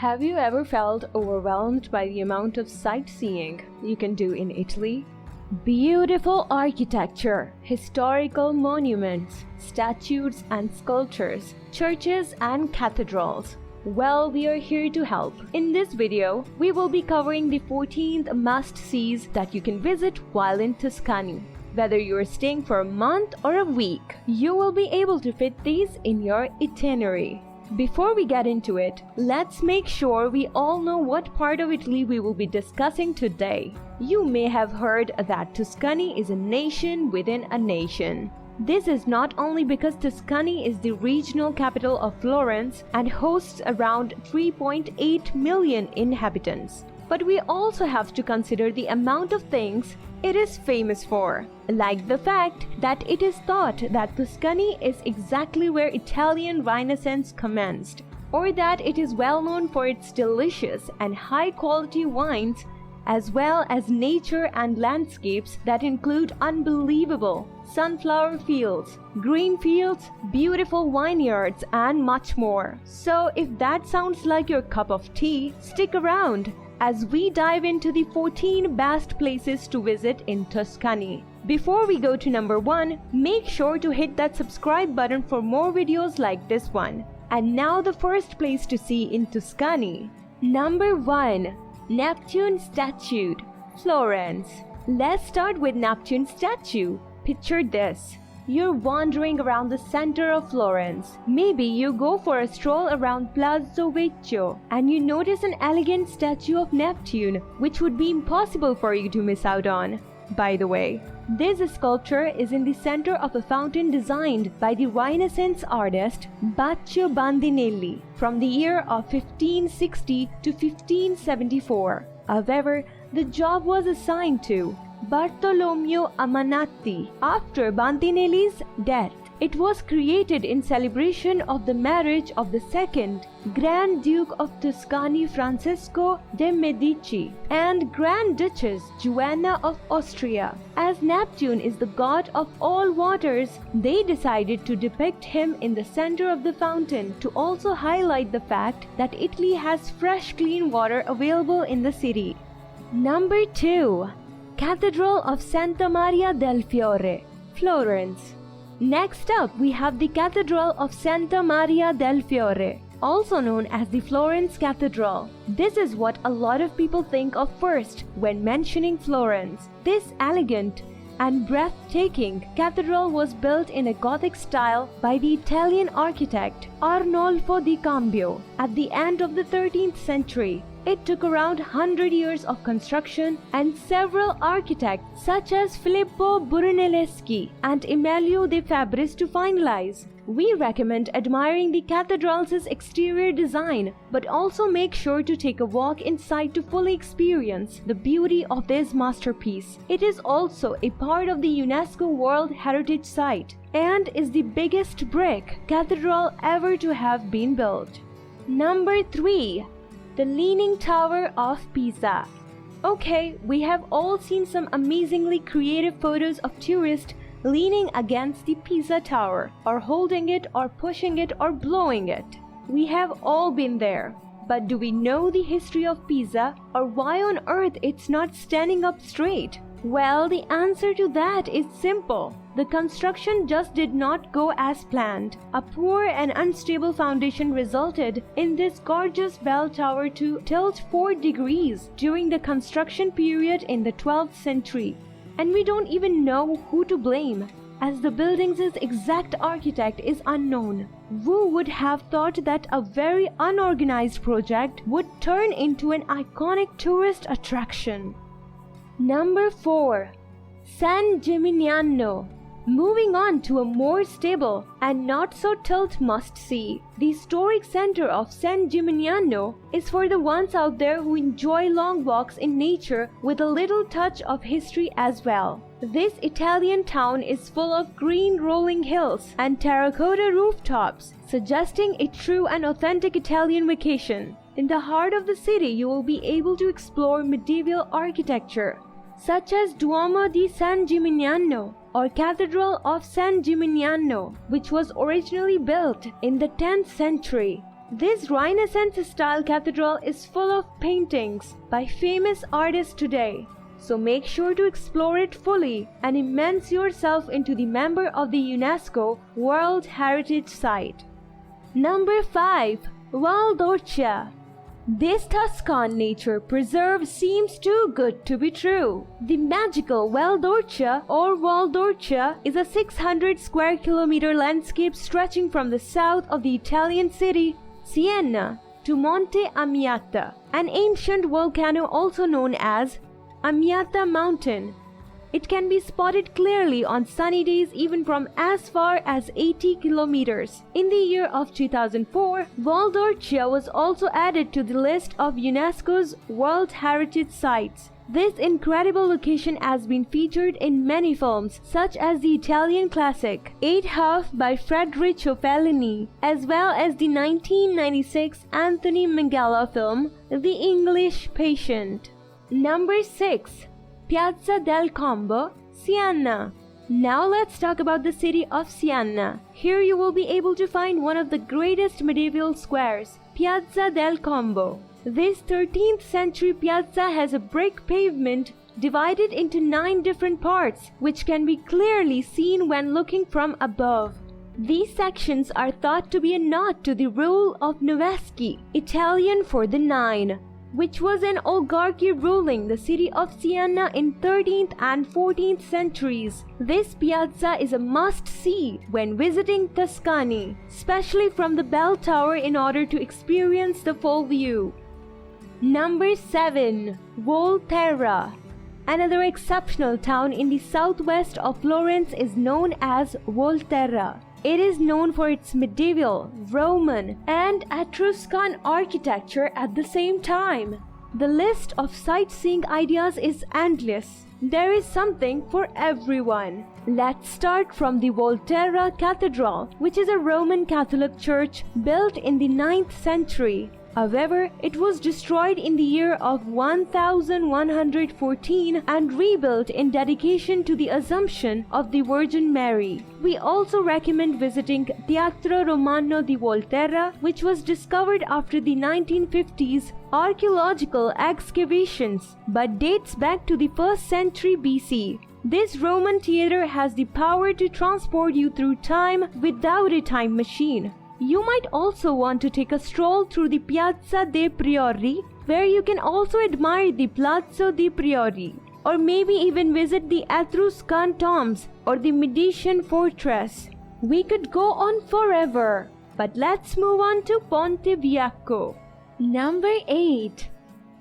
Have you ever felt overwhelmed by the amount of sightseeing you can do in Italy? Beautiful architecture, historical monuments, statues and sculptures, churches and cathedrals. Well, we are here to help. In this video, we will be covering the 14th must-sees that you can visit while in Tuscany. Whether you are staying for a month or a week, you will be able to fit these in your itinerary. Before we get into it, let's make sure we all know what part of Italy we will be discussing today. You may have heard that Tuscany is a nation within a nation. This is not only because Tuscany is the regional capital of Florence and hosts around 3.8 million inhabitants, but we also have to consider the amount of things it is famous for, like the fact that it is thought that Tuscany is exactly where Italian Renaissance commenced, or that it is well known for its delicious and high-quality wines, as well as nature and landscapes that include unbelievable sunflower fields, green fields, beautiful vineyards, and much more. So if that sounds like your cup of tea, stick around as we dive into the 14 best places to visit in Tuscany. Before we go to number 1, make sure to hit that subscribe button for more videos like this one. And now the first place to see in Tuscany. Number 1. Neptune Statue, Florence. Let's start with Neptune statue. Picture this. You're wandering around the center of Florence. Maybe you go for a stroll around Palazzo Vecchio and you notice an elegant statue of Neptune, which would be impossible for you to miss out on. By the way, this sculpture is in the center of a fountain designed by the Renaissance artist Baccio Bandinelli from the year of 1560 to 1574. However, the job was assigned to Bartolomeo Amanati after Bandinelli's death. It was created in celebration of the marriage of the second Grand Duke of Tuscany Francesco de' Medici and Grand Duchess Joanna of Austria. As Neptune is the god of all waters, they decided to depict him in the center of the fountain to also highlight the fact that Italy has fresh, clean water available in the city. Number 2. Cathedral of Santa Maria del Fiore, Florence. Next up, we have the Cathedral of Santa Maria del Fiore, also known as the Florence Cathedral. This is what a lot of people think of first when mentioning Florence. This elegant and breathtaking cathedral was built in a Gothic style by the Italian architect Arnolfo di Cambio at the end of the 13th century. It took around 100 years of construction and several architects such as Filippo Brunelleschi and Emilio de Fabris to finalize. We recommend admiring the cathedral's exterior design, but also make sure to take a walk inside to fully experience the beauty of this masterpiece. It is also a part of the UNESCO World Heritage Site and is the biggest brick cathedral ever to have been built. Number 3. The Leaning Tower of Pisa. Okay, we have all seen some amazingly creative photos of tourists leaning against the Pisa Tower, or holding it, or pushing it, or blowing it. We have all been there. But do we know the history of Pisa, or why on earth it's not standing up straight? Well, the answer to that is simple. The construction just did not go as planned. A poor and unstable foundation resulted in this gorgeous bell tower to tilt 4 degrees during the construction period in the 12th century. And we don't even know who to blame, as the building's exact architect is unknown. Who would have thought that a very unorganized project would turn into an iconic tourist attraction? Number 4. San Gimignano. Moving on to a more stable and not so tilt must-see, the historic center of San Gimignano is for the ones out there who enjoy long walks in nature with a little touch of history as well. This Italian town is full of green rolling hills and terracotta rooftops, suggesting a true and authentic Italian vacation. In the heart of the city, you will be able to explore medieval architecture, such as Duomo di San Gimignano or Cathedral of San Gimignano, which was originally built in the 10th century. This Renaissance-style cathedral is full of paintings by famous artists today, so make sure to explore it fully and immerse yourself into the member of the UNESCO World Heritage Site. Number 5. Val d'Orcia. This Tuscan nature preserve seems too good to be true. The magical Val d'Orcia or Val d'Orcia is a 600 square kilometer landscape stretching from the south of the Italian city Siena to Monte Amiata, an ancient volcano also known as Amiata Mountain. It can be spotted clearly on sunny days even from as far as 80 kilometers. In the year of 2004, Val d'Orcia was also added to the list of UNESCO's World Heritage Sites. This incredible location has been featured in many films, such as the Italian classic Eight Half by Federico Fellini, as well as the 1996 Anthony Minghella film The English Patient. Number 6. Piazza del Combo, Siena. Now let's talk about the city of Siena. Here you will be able to find one of the greatest medieval squares, Piazza del Combo. This 13th century piazza has a brick pavement divided into 9 different parts, which can be clearly seen when looking from above. These sections are thought to be a nod to the rule of Noveschi, Italian for the Nine, which was an oligarchy ruling the city of Siena in 13th and 14th centuries. This piazza is a must-see when visiting Tuscany, especially from the bell tower in order to experience the full view. Number 7. Volterra. Another exceptional town in the southwest of Florence is known as Volterra. It is known for its medieval, Roman, and Etruscan architecture at the same time. The list of sightseeing ideas is endless. There is something for everyone. Let's start from the Volterra Cathedral, which is a Roman Catholic church built in the 9th century. However, it was destroyed in the year of 1114 and rebuilt in dedication to the Assumption of the Virgin Mary. We also recommend visiting Teatro Romano di Volterra, which was discovered after the 1950s archaeological excavations, but dates back to the 1st century BC. This Roman theater has the power to transport you through time without a time machine. You might also want to take a stroll through the Piazza dei Priori, where you can also admire the Palazzo dei Priori, or maybe even visit the Etruscan tombs or the Medicean fortress. We could go on forever, but let's move on to Ponte Vecchio. Number 8.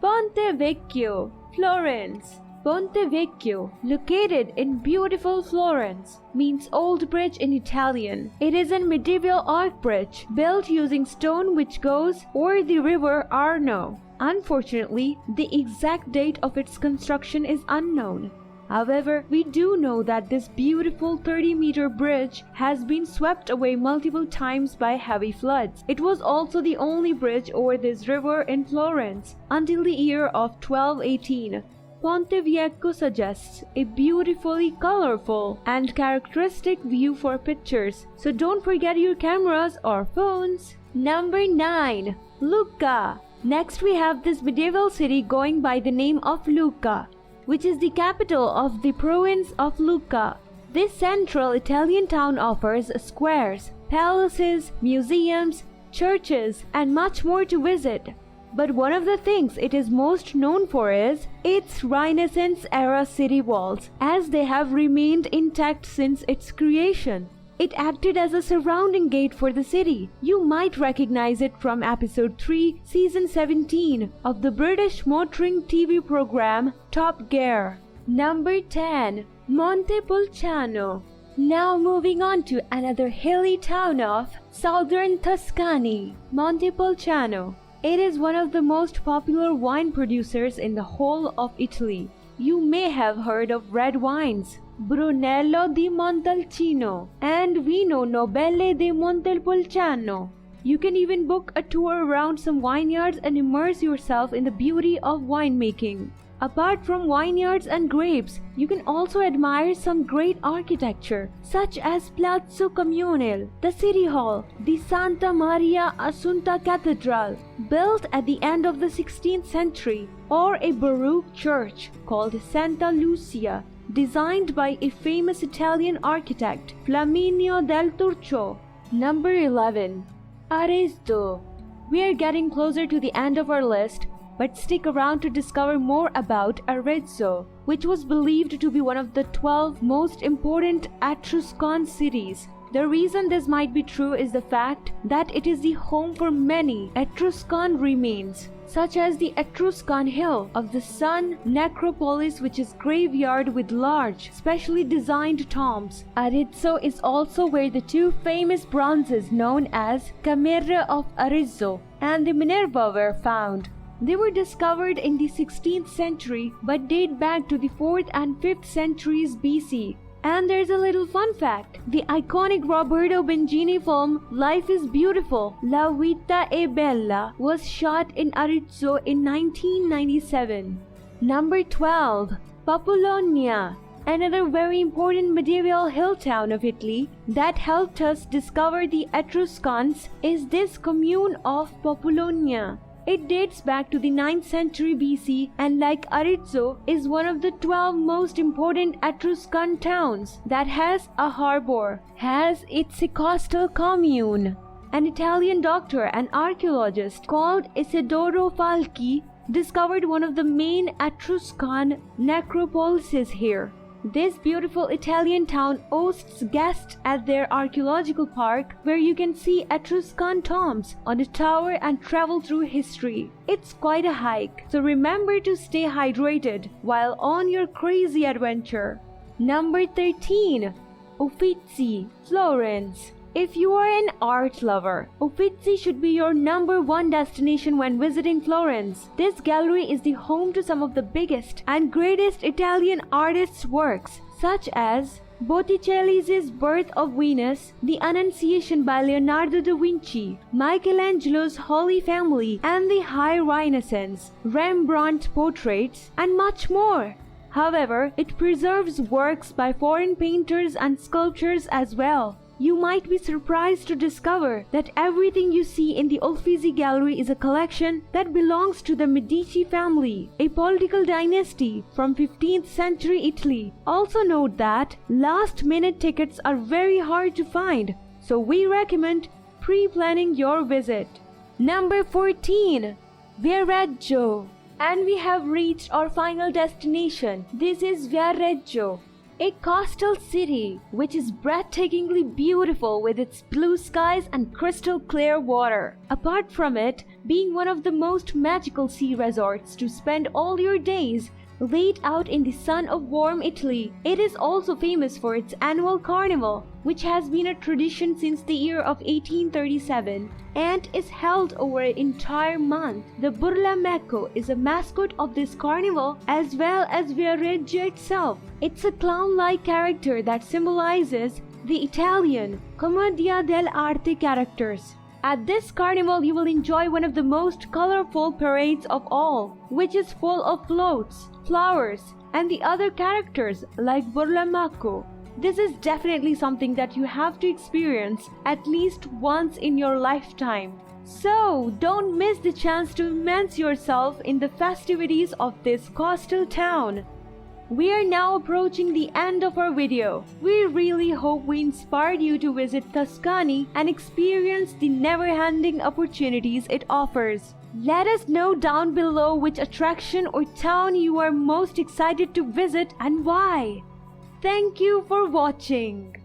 Ponte Vecchio, Florence. Ponte Vecchio, located in beautiful Florence, means old bridge in Italian. It is a medieval arch bridge built using stone which goes over the river Arno. Unfortunately, the exact date of its construction is unknown. However, we do know that this beautiful 30-meter bridge has been swept away multiple times by heavy floods. It was also the only bridge over this river in Florence until the year of 1218. Ponte Vecchio suggests a beautifully colorful and characteristic view for pictures, so don't forget your cameras or phones. Number 9. Lucca. Next we have this medieval city going by the name of Lucca, which is the capital of the province of Lucca. This central Italian town offers squares, palaces, museums, churches, and much more to visit. But one of the things it is most known for is its Renaissance-era city walls, as they have remained intact since its creation. It acted as a surrounding gate for the city. You might recognize it from episode 3, season 17 of the British motoring TV program Top Gear. Number 10. Montepulciano. Now moving on to another hilly town of southern Tuscany, Montepulciano. It is one of the most popular wine producers in the whole of Italy. You may have heard of red wines, Brunello di Montalcino and Vino Nobile di Montepulciano. You can even book a tour around some vineyards and immerse yourself in the beauty of winemaking. Apart from vineyards and grapes, you can also admire some great architecture, such as Palazzo Comunale, the City Hall, the Santa Maria Assunta Cathedral, built at the end of the 16th century, or a Baroque church called Santa Lucia, designed by a famous Italian architect, Flaminio del Turco. Number 11. Arezzo. We are getting closer to the end of our list, but stick around to discover more about Arezzo, which was believed to be one of the 12 most important Etruscan cities. The reason this might be true is the fact that it is the home for many Etruscan remains, such as the Etruscan Hill of the Sun Necropolis, which is graveyard with large, specially designed tombs. Arezzo is also where the two famous bronzes known as Camere of Arezzo and the Minerva were found. They were discovered in the 16th century but date back to the 4th and 5th centuries BC. And there's a little fun fact. The iconic Roberto Benigni film Life is Beautiful, La Vita è Bella was shot in Arezzo in 1997. Number 12. Populonia. Another very important medieval hill town of Italy that helped us discover the Etruscans is this commune of Populonia. It dates back to the 9th century BC and, like Arezzo, is one of the 12 most important Etruscan towns that has a harbor, has its coastal commune. An Italian doctor and archaeologist called Isidoro Falchi discovered one of the main Etruscan necropolises here. This beautiful Italian town hosts guests at their archaeological park where you can see Etruscan tombs on a tower and travel through history. It's quite a hike, so remember to stay hydrated while on your crazy adventure. Number 13. Uffizi, Florence. If you are an art lover, Uffizi should be your number one destination when visiting Florence. This gallery is the home to some of the biggest and greatest Italian artists' works, such as Botticelli's Birth of Venus, The Annunciation by Leonardo da Vinci, Michelangelo's Holy Family and the High Renaissance, Rembrandt portraits, and much more. However, it preserves works by foreign painters and sculptors as well. You might be surprised to discover that everything you see in the Uffizi Gallery is a collection that belongs to the Medici family, a political dynasty from 15th century Italy. Also note that last-minute tickets are very hard to find, so we recommend pre-planning your visit. Number 14. Viareggio. And we have reached our final destination. This is Viareggio, a coastal city which is breathtakingly beautiful with its blue skies and crystal clear water. Apart from it being one of the most magical sea resorts to spend all your days laid out in the sun of warm Italy, it is also famous for its annual carnival, which has been a tradition since the year of 1837 and is held over an entire month. The Burla Mecco is a mascot of this carnival as well as Viareggio itself. It's a clown-like character that symbolizes the Italian Commedia dell'arte characters. At this carnival, you will enjoy one of the most colorful parades of all, which is full of floats, flowers, and the other characters like Burla Mecco. This is definitely something that you have to experience at least once in your lifetime. So, don't miss the chance to immerse yourself in the festivities of this coastal town. We are now approaching the end of our video. We really hope we inspired you to visit Tuscany and experience the never-ending opportunities it offers. Let us know down below which attraction or town you are most excited to visit and why. Thank you for watching.